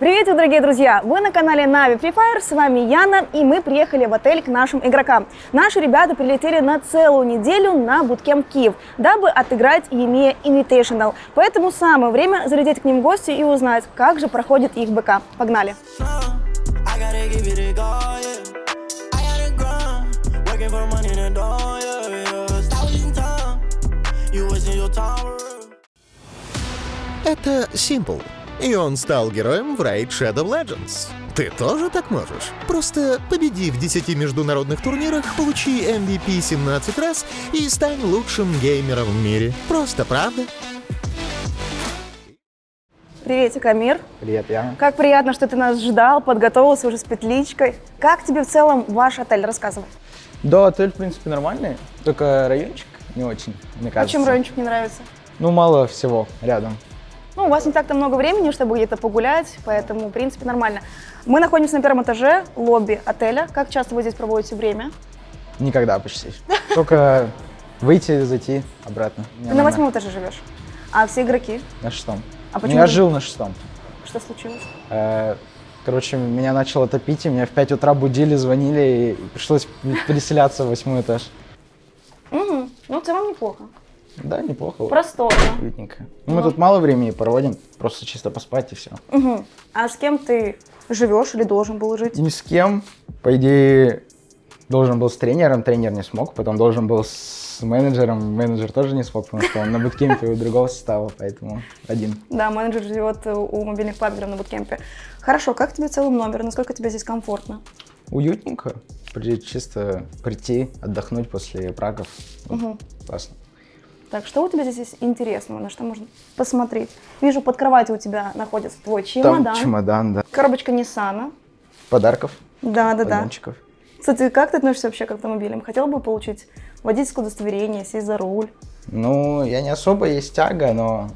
Приветик, дорогие друзья! Вы на канале Na'Vi Free Fire, с вами Яна, и мы приехали в отель к нашим игрокам. Наши ребята прилетели на целую неделю на буткемп Киев, дабы отыграть EMEA Invitational. Поэтому самое время залететь к ним в гости и узнать, как же проходит их БК. Погнали! Это Simple, и он стал героем в Raid Shadow Legends. Ты тоже так можешь? Просто победи в 10 международных турнирах, получи MVP 17 раз и стань лучшим геймером в мире. Просто правда? Приветик, Амир. Привет, Яна. Как приятно, что ты нас ждал, подготовился уже с петличкой. Как тебе в целом ваш отель? Рассказывай. Да, отель, в принципе, нормальный, только райончик не очень, мне кажется. А чем райончик не нравится? Ну, мало всего рядом. Ну, у вас не так-то много времени, чтобы где-то погулять, поэтому, в принципе, нормально. Мы находимся на первом этаже, лобби отеля. Как часто вы здесь проводите время? Никогда почти. Только выйти, зайти, обратно. Ты на 8 этаже живешь, а все игроки? На 6-м. А Ну, почему? я жил на 6-м. Что случилось? Короче, меня начало топить, и меня в 5 утра будили, звонили, и пришлось переселяться в 8 этаж. Угу. Ну, в целом неплохо. Да, неплохо. Просторно. Уютненько. Ну, мы тут мало времени проводим, просто чисто поспать и все. Угу. А с кем ты живешь или должен был жить? Ни с кем. По идее, должен был с тренером, тренер не смог. Потом должен был с менеджером, менеджер тоже не смог, потому что он на буткемпе у другого состава, поэтому один. Да, менеджер живет у мобильных пабгеров на буткемпе. Хорошо, как тебе в целом номер? Насколько тебе здесь комфортно? Уютненько. Чисто прийти, отдохнуть после праков. Угу. Классно. Так, что у тебя здесь есть интересного, на что можно посмотреть? Вижу, под кроватью у тебя находится твой Там чемодан. чемодан, да. Коробочка Ниссана. Подарков. Да. Погонщиков. Кстати, как ты относишься вообще к автомобилям? Хотел бы получить водительское удостоверение, сесть за руль? Ну, я не особо есть тяга, но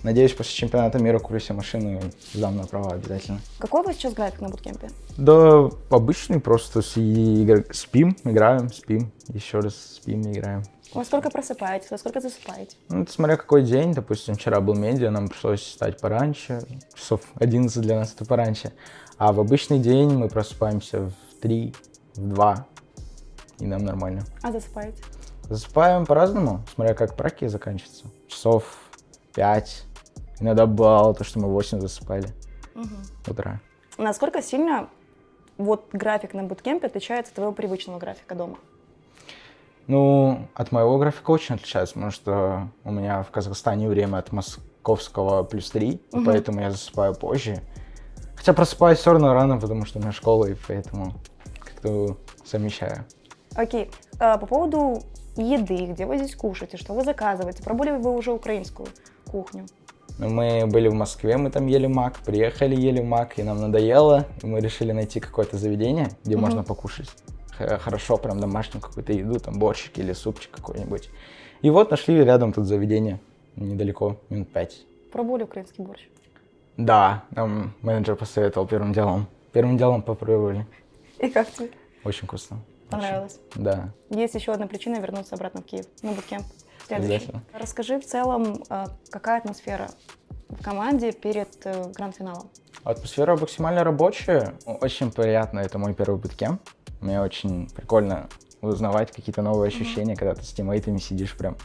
надеюсь, после чемпионата мира куплю себе машину и сдам на права обязательно. Какой у вас сейчас график на буткемпе? Да, обычный, просто спим, играем, спим, еще раз спим и играем. Во сколько просыпаетесь, во сколько засыпаете? Ну, это смотря какой день, допустим, вчера был медиа, нам пришлось встать пораньше, часов 11 для нас это пораньше, а в обычный день мы просыпаемся в 3, в 2, и нам нормально. А засыпаете? Засыпаем по-разному, смотря как праки заканчиваются, часов 5, иногда бывало то, что мы в 8 засыпали утра. Насколько сильно вот график на буткемпе отличается от твоего привычного графика дома? Ну, от моего графика очень отличается, потому что у меня в Казахстане время от московского +3, и поэтому я засыпаю позже. Хотя просыпаюсь все равно рано, потому что у меня школа, и поэтому как-то совмещаю. Окей. По поводу еды, где вы здесь кушаете, что вы заказываете? Пробовали вы уже украинскую кухню? Ну, мы были в Москве, мы там ели мак, приехали, ели мак, и нам надоело, и мы решили найти какое-то заведение, где можно покушать. Хорошо, прям домашнюю какую-то еду, там борщик или супчик какой-нибудь. И вот нашли рядом тут заведение, недалеко, минут 5. Пробовали украинский борщ? Да, нам менеджер посоветовал первым делом. Первым делом попробовали. И как тебе? Очень вкусно. Понравилось? Очень. Да. Есть еще одна причина вернуться обратно в Киев, на буткемп. Следующий. Обязательно. Расскажи в целом, какая атмосфера в команде перед гранд-финалом? Атмосфера максимально рабочая, очень приятно, это мой первый буткемп. Мне очень прикольно узнавать какие-то новые ощущения, когда ты с тиммейтами сидишь прям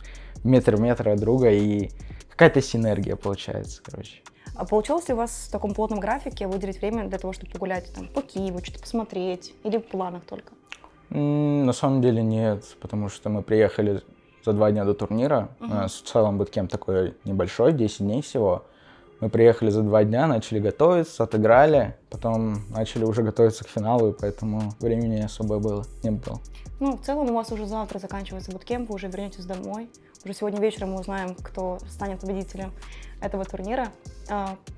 метр в метр от друга, и какая-то синергия получается, короче. А получилось ли у вас в таком плотном графике выделить время для того, чтобы погулять там, по Киеву, что-то посмотреть, или в планах только? На самом деле нет, потому что мы приехали за 2 дня до турнира. У нас в целом буткемп такой небольшой, 10 дней всего. Мы приехали за 2 дня, начали готовиться, отыграли, потом начали уже готовиться к финалу, и поэтому времени особо не было. Ну, в целом у вас уже завтра заканчивается буткемп, вы уже вернетесь домой. Уже сегодня вечером мы узнаем, кто станет победителем этого турнира.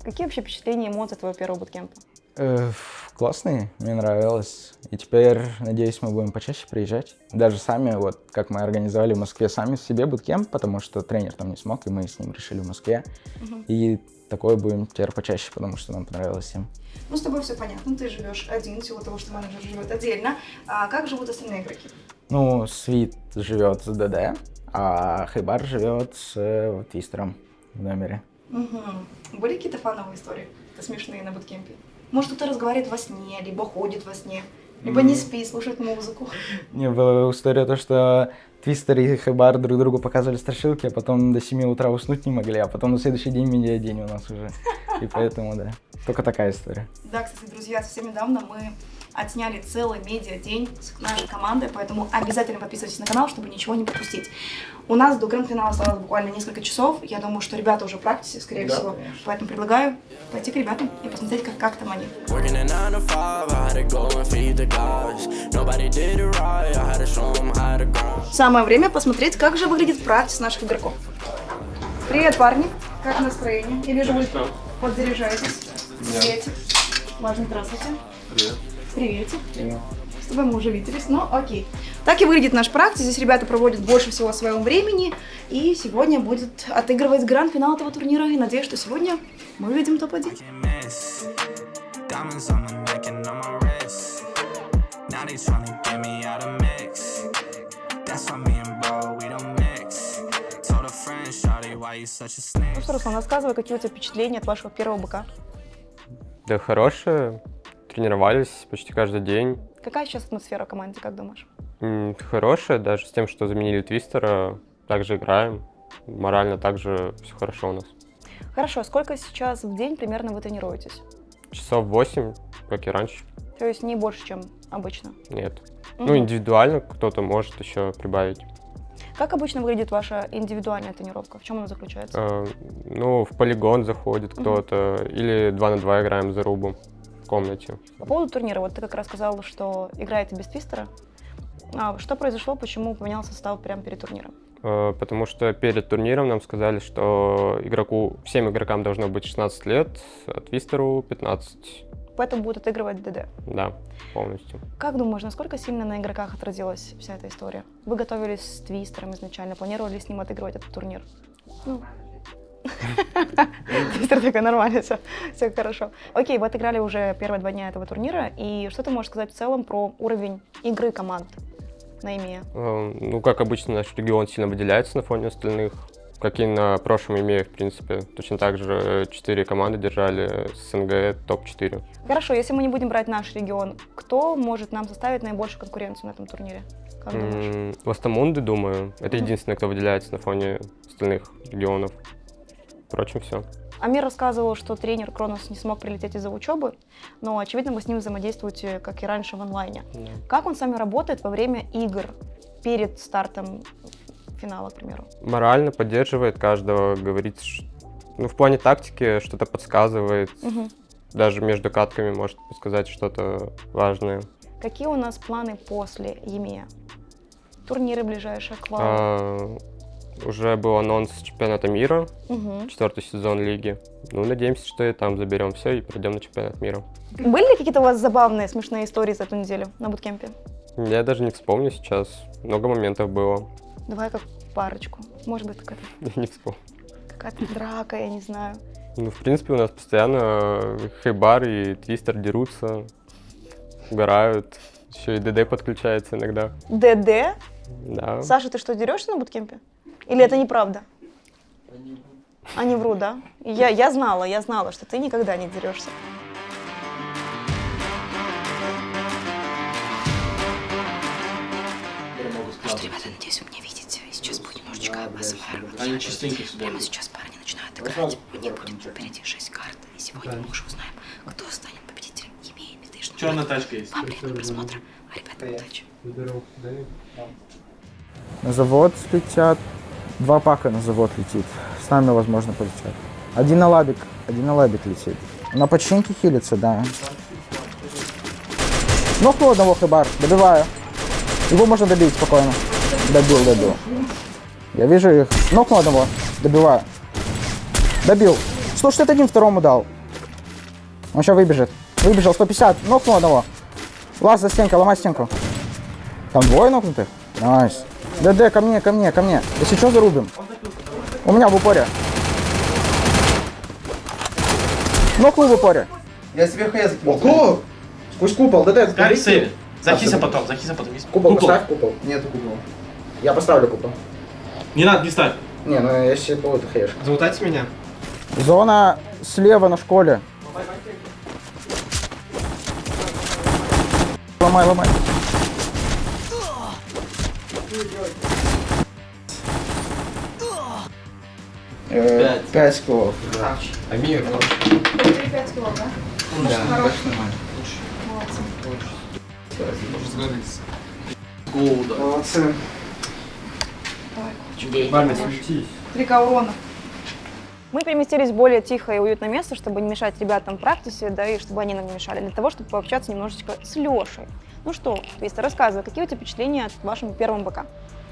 Какие вообще впечатления, эмоции твоего первого буткемпа? Классные, мне нравилось. И теперь, надеюсь, мы будем почаще приезжать. Даже сами, вот как мы организовали в Москве сами себе буткемп, потому что тренер там не смог, и мы с ним решили в Москве. И такое будем теперь почаще, потому что нам понравилось всем. Ну, с тобой все понятно, ты живешь один, в силу того, что менеджер живет отдельно. А как живут остальные игроки? Ну, Свит живет с ДД, а Хайбар живет с Твистером в номере. Были какие-то фановые истории, смешные на буткемпе? Может, кто-то разговаривает во сне, либо ходит во сне, либо не спит, слушает музыку. Не, была история то, что Твистер и Хэбар друг другу показывали страшилки, а потом до 7 утра уснуть не могли, а потом на следующий день медиадень у нас уже. И поэтому, да, только такая история. Да, кстати, друзья, совсем недавно мы отсняли целый медиадень с нашей командой, поэтому обязательно подписывайтесь на канал, чтобы ничего не пропустить. У нас до гранд-финала осталось буквально несколько часов. Я думаю, что ребята уже в практике, скорее всего. Конечно. Поэтому предлагаю пойти к ребятам и посмотреть, как там они. Самое время посмотреть, как же выглядит практика наших игроков. Привет, парни. Как настроение? Я вижу, вы подзаряжаетесь. Приветик. Важно, здравствуйте. Привет. Приветик. Привет. С тобой мы уже виделись, но окей. Так и выглядит наш практик. Здесь ребята проводят больше всего своего времени. И сегодня будет отыгрывать гранд-финал этого турнира. И надеюсь, что сегодня мы увидим топ-1. Ну что, Руслан, рассказывай, какие у тебя впечатления от вашего первого БК? Да, хорошие. Тренировались почти каждый день. Какая сейчас атмосфера в команде, как думаешь? Хорошая, даже с тем, что заменили Твистера, также играем. Морально также все хорошо у нас. Хорошо, сколько сейчас в день примерно вы тренируетесь? Часов 8, как и раньше. То есть не больше, чем обычно? Нет. Ну, индивидуально кто-то может еще прибавить. Как обычно выглядит ваша индивидуальная тренировка? В чем она заключается? Ну, в полигон заходит кто-то, или 2 на 2 играем за рубу в комнате. По поводу турнира, вот ты как раз сказал, что играете без Твистера. Что произошло, почему поменялся состав прямо перед турниром? Потому что перед турниром нам сказали, что всем игрокам должно быть 16 лет, а Твистеру 15. Поэтому будут отыгрывать ДД? Да, полностью. Как думаешь, насколько сильно на игроках отразилась вся эта история? Вы готовились с Твистером изначально, планировали с ним отыгрывать этот турнир? Твистер такой, нормально, все хорошо. Окей, вы отыграли уже первые 2 дня этого турнира, и что ты можешь сказать в целом про уровень игры команд на EMEA? Ну, как обычно, наш регион сильно выделяется на фоне остальных. Как и на прошлом EMEA, в принципе. Точно так же 4 команды держали СНГ топ-4. Хорошо, если мы не будем брать наш регион, кто может нам составить наибольшую конкуренцию на этом турнире? Как думаешь? Ластамунды, думаю. Это единственное, кто выделяется на фоне остальных регионов. Впрочем, все. Амир рассказывал, что тренер Кронос не смог прилететь из-за учебы, но, очевидно, вы с ним взаимодействуете, как и раньше, в онлайне. Да. Как он с вами работает во время игр, перед стартом финала, к примеру? Морально поддерживает каждого, говорит, в плане тактики что-то подсказывает. Даже между катками может подсказать что-то важное. Какие у нас планы после EMEA? Турниры ближайшие, квалы? Уже был анонс чемпионата мира, 4-й сезон лиги. Ну, надеемся, что и там заберем все и пройдем на чемпионат мира. Были ли какие-то у вас забавные, смешные истории за эту неделю на буткемпе? Я даже не вспомню сейчас. Много моментов было. Давай как парочку. Может быть, какая-то Я не вспомню. драка, я не знаю. Ну, в принципе, у нас постоянно Хэбар и Твистер дерутся, угорают. Еще и ДД подключается иногда. ДД? Да. Саша, ты что, дерешься на буткемпе? Или это неправда? Они врут, да? Я знала, что ты никогда не дерешься. Что, ребята, надеюсь, вы меня видите. Сейчас будет немножечко АСМР. Они частенько сюда Прямо сейчас парни начинают играть. У них будет впереди 6 карт. И сегодня мы уже узнаем, кто станет победителем EMEA Invitational. Черная тачка есть. Вам приятного просмотра. А ребята, удачи. На завод летят. 2 пака на завод летит. С нами, возможно, полетят. Один на лабик летит. На починке хилится, да. Нокнул одного Хэбар, добиваю. Его можно добить спокойно. Добил. Я вижу их. Нокнул одного, добиваю. Добил. 161 второму дал. Он сейчас выбежит. Выбежал, 150, нокнул одного. Лаз за стенкой, ломай стенку. Там 2 нокнутых? Найс. ДД, ко мне. Если что, зарубим. У меня в упоре. Нокнул в упоре. Я себе хая закинул. Ого! Сквозь купол, ДД. Скарик сейвит. Захиса потом есть. Купол поставь, купол. Нету купола. Я поставлю купол. Не надо, не ставь. Не, ну если было, то хаешка. Залутайте меня. Зона слева на школе. Ломай, ломай. Пять. 5 скиллов. Амир. 5 кило, да? Да, точно нормально. Голда. Молодцы. Маме светись. 3К урона. Мы переместились в более тихое и уютное место, чтобы не мешать ребятам в практике, да, и чтобы они нам не мешали, для того, чтобы пообщаться немножечко с Лешей. Ну что, Твиста, рассказывай, какие у тебя впечатления от вашего первого БК?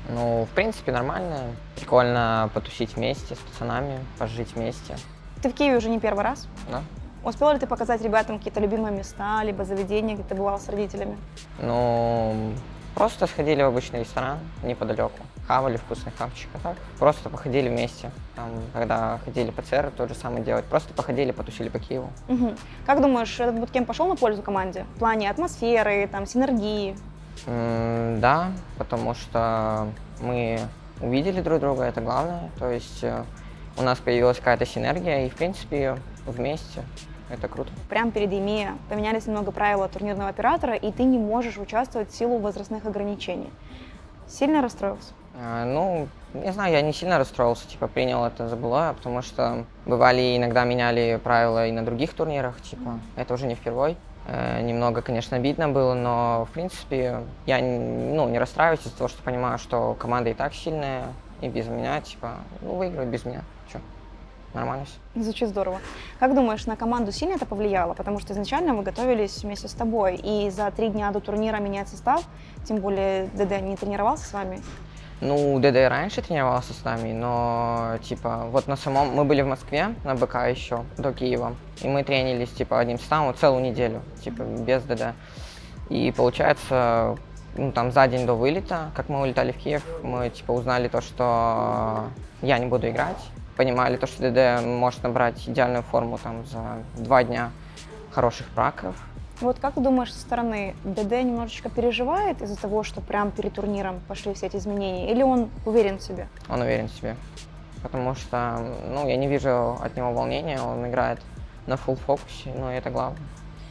Ну, в принципе, нормально. Прикольно потусить вместе с пацанами, пожить вместе. Ты в Киеве уже не первый раз. Да? Успел ли ты показать ребятам какие-то любимые места, либо заведения, где ты бывал с родителями? Ну, просто сходили в обычный ресторан неподалеку. Хавали вкусный хавчик, а так просто походили вместе. Там, когда ходили по ЦР, то же самое делать. Просто походили, потусили по Киеву. Угу. Как думаешь, этот буткемп пошел на пользу команде? В плане атмосферы, там, синергии? Да, потому что мы увидели друг друга, это главное. То есть у нас появилась какая-то синергия, и, в принципе, вместе. Это круто. Прямо перед EMEA поменялись немного правила турнирного оператора, и ты не можешь участвовать в силу возрастных ограничений. Сильно расстроился? Ну, не знаю, я не сильно расстроился, типа, принял это за былое, потому что бывали, иногда меняли правила и на других турнирах, типа, это уже не впервой. Немного, конечно, обидно было, но, в принципе, я не расстраиваюсь из-за того, что понимаю, что команда и так сильная, и без меня, типа, выиграют без меня. Чё, нормально все. Звучит здорово. Как думаешь, на команду сильно это повлияло? Потому что изначально мы готовились вместе с тобой, и за 3 дня до турнира менять состав, тем более ДД не тренировался с вами? Ну, ДД раньше тренировался с нами, но, типа, вот на самом... Мы были в Москве на БК еще, до Киева, и мы тренились, типа, одним составом целую неделю, типа, без ДД. И, получается, ну, там, за день до вылета, как мы улетали в Киев, мы, типа, узнали то, что я не буду играть, понимали то, что ДД может набрать идеальную форму, там, за 2 дня хороших праков. Вот как ты думаешь, со стороны, ДД немножечко переживает из-за того, что прямо перед турниром пошли все эти изменения, или он уверен в себе? Он уверен в себе, потому что, ну, я не вижу от него волнения, он играет на фулл фокусе, ну, и это главное,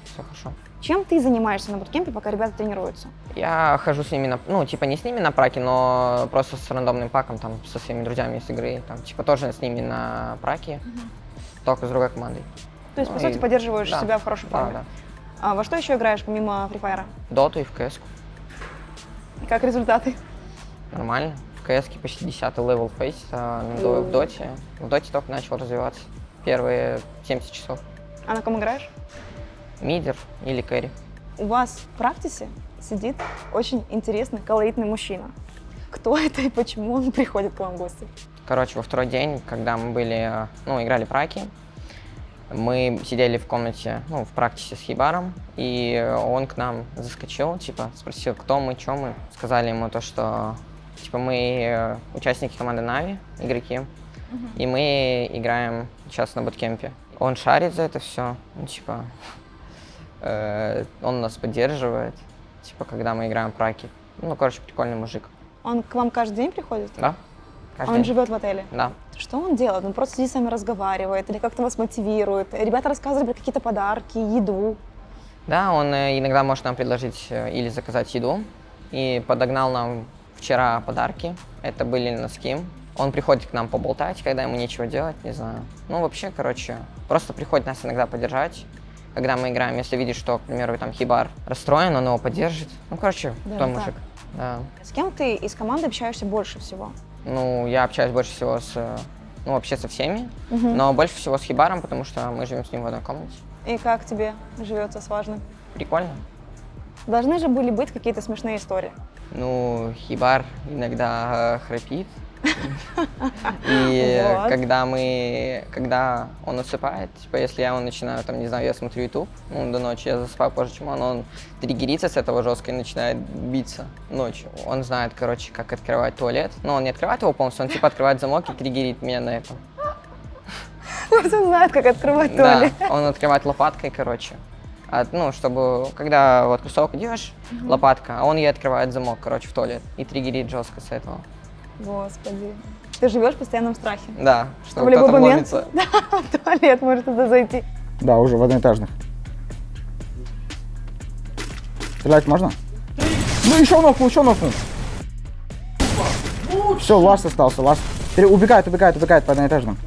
все хорошо. Чем ты занимаешься на буткемпе, пока ребята тренируются? Я хожу с ними на, ну, типа, не с ними на праке, но просто с рандомным паком, там, со своими друзьями из игры, там, типа, тоже с ними на праке, только с другой командой. То есть, по Ну, сути, и- поддерживаешь да, себя в хорошей форме? Да. А во что еще играешь помимо Free Fire? В доту и в КС-ку. Как результаты? Нормально. В КС-ке почти 10-й левел фейс, в доте. В доте только начал развиваться. Первые 70 часов. А на ком играешь? Мидер или кэрри. У вас в практике сидит очень интересный, колоритный мужчина. Кто это и почему он приходит к вам в гости? Короче, во второй день, когда мы были, ну, играли праки, мы сидели в комнате, ну, в практике с Хибаром, и он к нам заскочил, типа, спросил, кто мы, что мы. Сказали ему то, что, типа, мы участники команды Нави, игроки, и мы играем сейчас на буткемпе. Он шарит за это все, ну, типа, он нас поддерживает, типа, когда мы играем праки. Ну, короче, прикольный мужик. Он к вам каждый день приходит? Да? Каждый Он день. живет в отеле? Да. Что он делает? Он просто сидит с вами разговаривает или как-то вас мотивирует? Ребята рассказывали про какие-то подарки, еду. Да, он иногда может нам предложить или заказать еду. И подогнал нам вчера подарки. Это были носки. Он приходит к нам поболтать, когда ему нечего делать, не знаю. Ну, вообще, короче, просто приходит нас иногда поддержать. Когда мы играем, если видит, что, к примеру, там Хибар расстроен, он его поддержит. Ну, короче, Даже той так? мужик. Да. С кем ты из команды общаешься больше всего? Ну, я общаюсь больше всего с, ну, вообще со всеми, Мгм. но больше всего с Хибаром, потому что мы живем с ним в одной комнате. И как тебе живется с важным? Прикольно. Должны же были быть какие-то смешные истории. Ну, Хибар иногда храпит. И Вот. когда он усыпает, типа, если я его начинаю, там, не знаю, я смотрю YouTube, ну, до ночи, я засыпаю позже, чем он триггерится с этого жестко и начинает биться ночью. Он знает, короче, как открывать туалет. Но он не открывает его полностью, он, типа, открывает замок и триггерит меня на этом. Он знает, как открывать Да, туалет. он открывает лопаткой, короче. Ну, чтобы, когда вот кусок идешь, лопатка, а он ей открывает замок, короче, в туалет и триггерит жестко с этого. Господи. Ты живешь в постоянном страхе. Да, что В любой кто-то момент вломится. в туалет может туда зайти. Да, уже в одноэтажных. Стрелять можно? Ну еще нокнул, Все, ласт остался, ласт. Убегает по одноэтажным.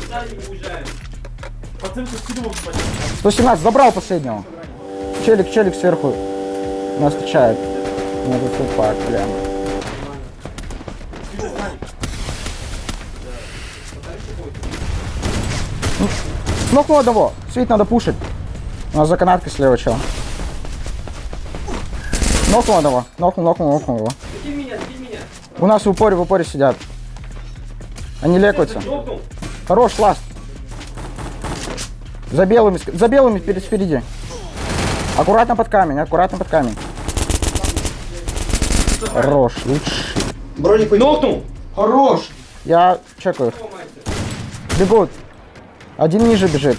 117, забрал последнего. Челик сверху нас встречает. Меня тут супак, прям. Нокнул одного. Свит надо пушить. У нас за канаткой слева чел. Нокнул одного. Нокнул его. У нас в упоре сидят. Они лекаются. Хорош, ласт. За белыми впереди. Аккуратно под камень. Хорош, лучше. Броник нокнул. Хорош. Я чекаю. Бегут. Один ниже бежит.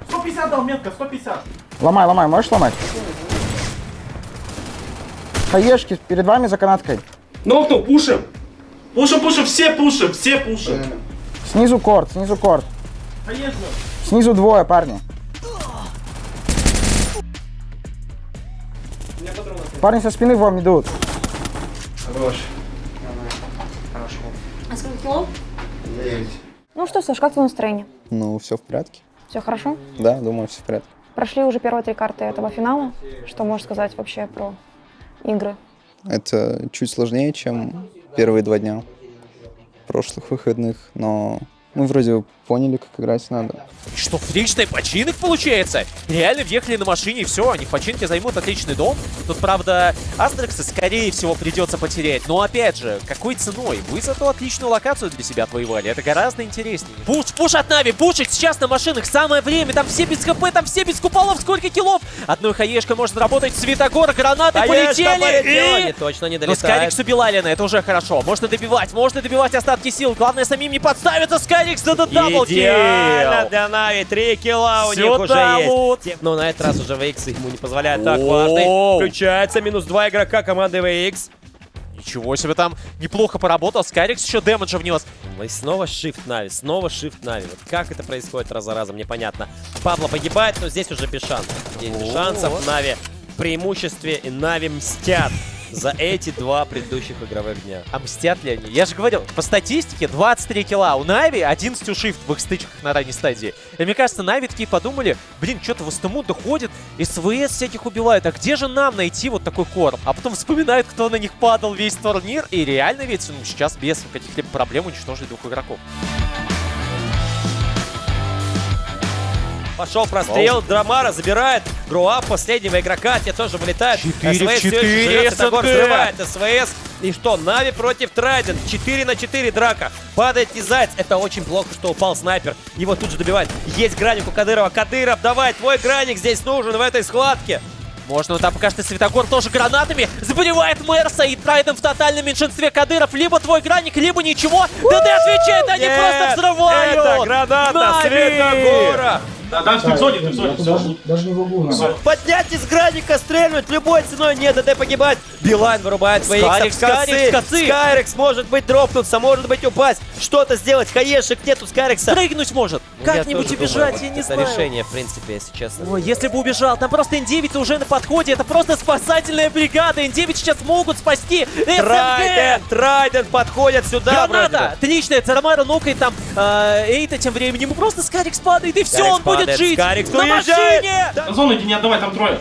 150 дал, метка, 150. Ломай, можешь ломать? Хаешки перед вами за канаткой. Нокнул, пушим. Пушим, все пушим. Снизу корт. Конечно. Снизу двое, парни. Парни со спины вам идут. Хорош. А сколько кило? Ну что, Саш, как твое настроение? Ну, все в порядке. Все хорошо? Да, думаю, все в порядке. Прошли уже первые 3 карты этого финала. Что можешь сказать вообще про игры? Это чуть сложнее, чем первые 2 дня прошлых выходных, но мы вроде поняли, как играть надо. Что, фричный починок получается? Реально въехали на машине и все, они в починке займут отличный дом. Тут, правда, Астрекса, скорее всего, придется потерять. Но, опять же, какой ценой? Вы зато отличную локацию для себя отвоевали. Это гораздо интереснее. Пуш от Нави, пушить сейчас на машинах. Самое время, там все без хп, там все без куполов. Сколько киллов? Одной хаешкой может работать Светогор, гранаты полетели. И... точно не Но долетает. Скайрикс убила Лена, это уже хорошо. Можно добивать остатки сил. Главное, самим не подставиться. Скайрикс за даблкилл. Идеально для Нави. 3 килла у них уже есть. Но на этот раз уже VX ему не позволяет. Так, важный. Включается минус 2 игрока команды VX. Ничего себе, там неплохо поработал. Скайрикс еще дэмэджа внес. И снова Shift Нави, Вот как это происходит раз за разом, непонятно. Пабло погибает, но здесь уже без шансов. Здесь без шансов. Нави в преимуществе, и Нави мстят за эти 2 предыдущих игровых дня. А мстят ли они? Я же говорил, по статистике 23 килла. У Нави 11 шифт в их стычках на ранней стадии. И мне кажется, Нави такие подумали, блин, что-то в СТМу доходит, СВС всяких убивают, а где же нам найти вот такой корм? А потом вспоминают, кто на них падал весь турнир, и реально ведь сейчас без каких-либо проблем уничтожили 2 игроков. Пошел прострел, Драмара забирает Груап последнего игрока, те тоже вылетают. 4 в 4, Светогор СНГ. взрывает СВС. И что, Нави против Трайден, 4 на 4 драка. Падает Кизайц, это очень плохо, что упал снайпер. Его тут же добивают. Есть граник у Кадырова. Кадыров, давай, твой граник здесь нужен в этой схватке. Можно, но там пока что Светогор тоже гранатами заболевает Мерса, и Трайден в тотальном меньшинстве. Кадыров либо твой граник, либо ничего. ДД отвечает, они просто взрывают. Это граната Нави! Светогора. Да, ты в зоне, все. Даже не в углу надо. Поднять из граника, стрельнуть любой ценой. Нет, ДД погибает. Билайн вырубает своих Скайрикс, косы. Скайрикс может быть дропнуться, может быть упасть. Что-то сделать. Хаешек нету Скайрикса. Прыгнуть может. Как-нибудь убежать, я не знаю. Это решение, в принципе, если честно. Ой, если бы убежал, там просто N9 уже на подходе, это просто спасательная бригада. N9 сейчас могут спасти СНГ. Трайден подходит сюда. Граната! Отличная, Царамара нокает там Эйта тем временем. Просто Скайрикс падает, и все, он будет жить Скайрикс на машине! На зону иди, не отдавай, там трое.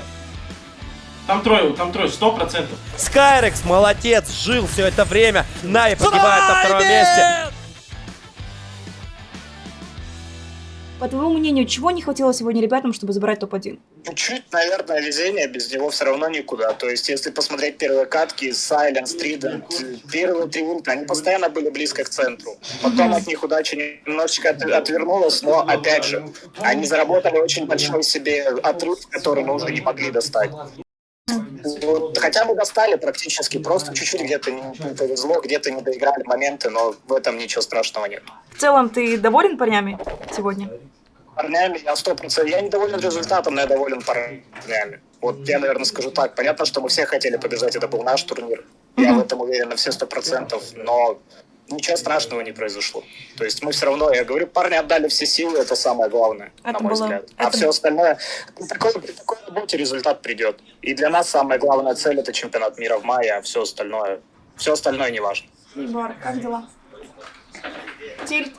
Там трое, 100%. Скайрикс, молодец, жил все это время. Нави погибает на 2-м месте. По твоему мнению, чего не хватило сегодня ребятам, чтобы забрать топ-1? Чуть, наверное, везение, без него все равно никуда. То есть, если посмотреть первые катки, Silence, Trident, первые 3 ульты, они постоянно были близко к центру. Потом от них удача немножечко отвернулась, но, опять же, они заработали очень большой себе отрыв, который мы уже не могли достать. Вот, хотя мы достали практически, просто чуть-чуть где-то не повезло, где-то не доиграли моменты, но в этом ничего страшного нет. В целом, ты доволен парнями сегодня? Парнями я 100%, я не доволен результатом, но я доволен парнями. Вот я, наверное, скажу так, понятно, что мы все хотели побежать, это был наш турнир, я в этом уверен на все 100%, но ничего страшного не произошло. То есть мы все равно, я говорю, парни отдали все силы, это самое главное, на мой взгляд. А все остальное, при такой работе результат придет. И для нас самая главная цель — это чемпионат мира в мае, а все остальное не важно. Бар, как дела? Тильт.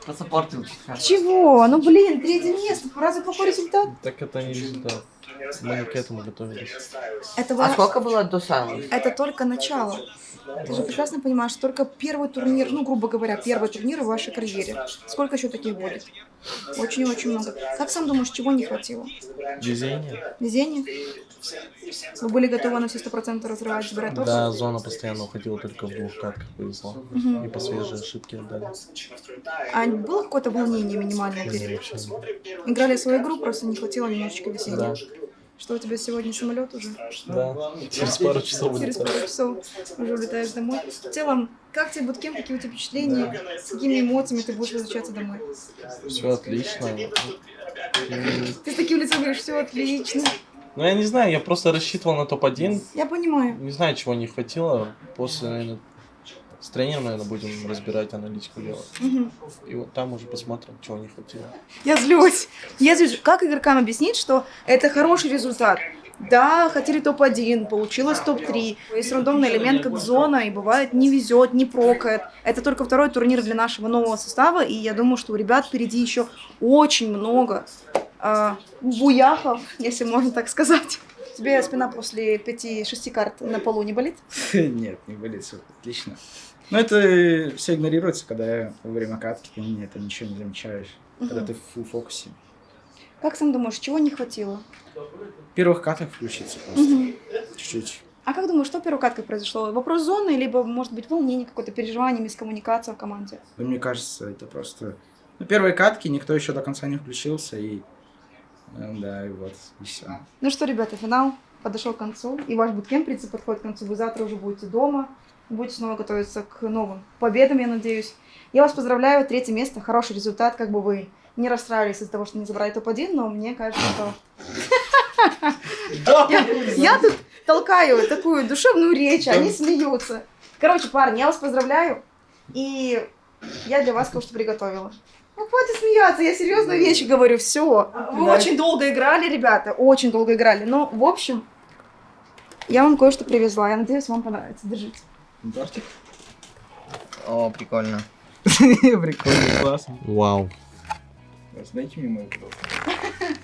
Посаппортил. Чего? Ну блин, 3-е место. Разве плохой результат? Так это не результат. Мы не к этому готовились. Это сколько было до Silence? Это только начало. Ты же прекрасно понимаешь, что только первый турнир, ну, грубо говоря, первый турнир в вашей карьере. Сколько еще таких будет? Очень-очень много. Как сам думаешь, чего не хватило? Везение. Везение? Вы были готовы на все 100% разрывать, забирать топ? Да, зона постоянно уходила только в 2 катках, повезло. И по свежей ошибке отдали. А было какое-то волнение минимальное? Играли свою игру, просто не хватило немножечко веселья. Да. Что у тебя сегодня самолет уже? Да, через пару часов Через пару часов уже улетаешь домой. В целом, как тебе буткемп, какие у тебя впечатления, с какими эмоциями ты будешь возвращаться домой? Все отлично. Ты с таким лицом говоришь, все отлично. Ну я не знаю, я просто рассчитывал на топ-1. Я понимаю. Не знаю, чего не хватило. После, наверное, с тренером, наверное, будем разбирать, аналитику делать. И вот там уже посмотрим, чего не хватило. Я злюсь. Как игрокам объяснить, что это хороший результат? Да, хотели топ-1, получилось топ-3. Есть рандомный элемент, как зона, и бывает не везет, не прокает. Это только 2-й турнир для нашего нового состава, и я думаю, что у ребят впереди еще очень много буяхов, если можно так сказать. Тебе спина после 5-6 карт на полу не болит? Нет, не болит, все отлично. Но это все игнорируется, когда во время катки ты это ничего не замечаешь, когда ты в фулл фокусе. Как сам думаешь, чего не хватило? В первых катках включиться просто, чуть-чуть. А как думаешь, что в первой катке произошло? Вопрос зоны, либо, может быть, волнение, какое-то переживание, мискоммуникация в команде? Да, мне кажется, это просто... На первой катке никто еще до конца не включился, и... Да, и вот, и все. Ну что, ребята, финал подошел к концу, и ваш буткемп, в принципе, подходит к концу. Вы завтра уже будете дома, будете снова готовиться к новым победам, я надеюсь. Я вас поздравляю, 3-е место, хороший результат, как бы вы не расстраивались из-за того, что не забрали топ-1, но мне кажется, что... Я тут толкаю такую душевную речь, они смеются. Короче, парни, я вас поздравляю, и я для вас кое-что приготовила. Ну, хватит смеяться, я серьезные вещи говорю, все. Вы очень долго играли, ребята, очень долго играли. Но, в общем, я вам кое-что привезла. Я надеюсь, вам понравится. Держите. Тортик? О, прикольно. Прикольно, классно. Вау. Дайте мне мою коробку.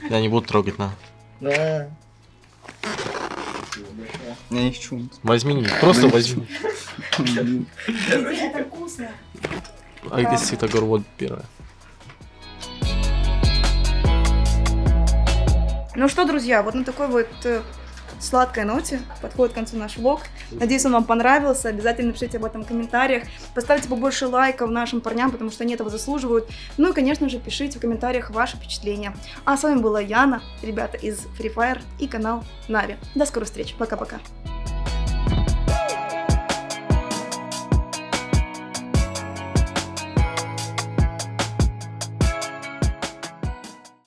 Я не буду трогать, на. Да. Я не хочу. Возьми, просто возьми. Это вкусно. А где Светогор, вот первая. Ну что, друзья, вот на такой вот сладкой ноте подходит к концу наш влог. Надеюсь, он вам понравился. Обязательно напишите об этом в комментариях. Поставьте побольше лайков нашим парням, потому что они этого заслуживают. Ну и, конечно же, пишите в комментариях ваши впечатления. А с вами была Яна, ребята из Free Fire и канал Нави. До скорых встреч. Пока-пока.